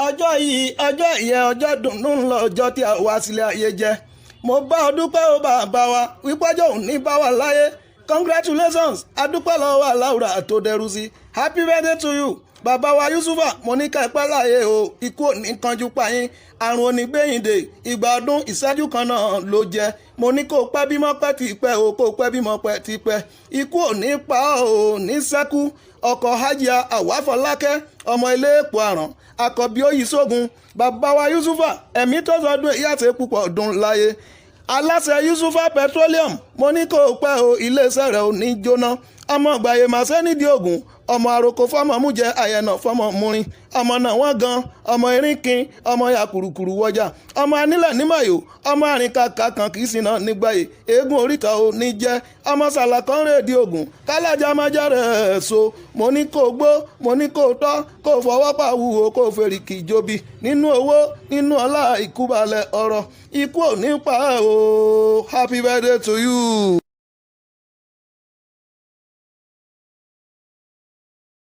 ọjọ́ yìí ọjọ́ ìyẹn ọjọ́ dùnnú ńlọ ọjọ́ tí a wá sílé ayé jẹ́ mo bá ọ dúpẹ́ ó bàbá wa wípọ́jọ́ òní bá wà láyé congratulations adúpẹ́ lọ́wọ́ aláwùrà tó dẹrù sí happy birthday to you bàbá wa Yusufa mo ní ká ẹ pẹ́ láyé o ikú òní kanjú pa yín àrùn onígbẹ̀yìndè ìgbà ọdún ìṣẹ́jú kan náà ló jẹ́ mo ní kó pẹ́ bímọ pẹ́ ti pẹ́ o kó pẹ́ bímọ pẹ́ ti pẹ́ ikú òní pa ò ní sẹ́kù ọkọ̀ Hajiya Àwáfọlákẹ́ ọmọ ilé èpò àràn àkọ́bí Oyìsógun bàbá wa Yusufa ẹ̀mí tó sọdún èyí àti púpọ̀ ọdún láyé aláṣẹ Yusufa Petroleum mo ní kó pẹ́ o iléeṣẹ́ rẹ̀ ò ní jóná ọmọ gbàyè màṣẹ́ nídìí ògùn ọmọ àròkọ fọmọ mújẹ àyẹnà fọmọ múrin ọmọ náà wọ́n gan ọmọ erinkin ọmọ ya kùrùkùrù wọjà ọmọ anílẹ̀ nímọ̀yò ọmọ àrìnkàkà kan kì í sìn náà nígbàyè eégún oríta ò ní jẹ́ ọmọ sàlàkàn rèédi ògùn kálájà májà rẹ̀ so mo ní kó gbó mo ní kó tọ́ kó fọwọ́ pàwùwò kó fèrèkì ìjòbi nínú owó nínú ọlá ìkúbalẹ̀ ọ̀rọ̀ ikú ò ní pa o happy birthday to you.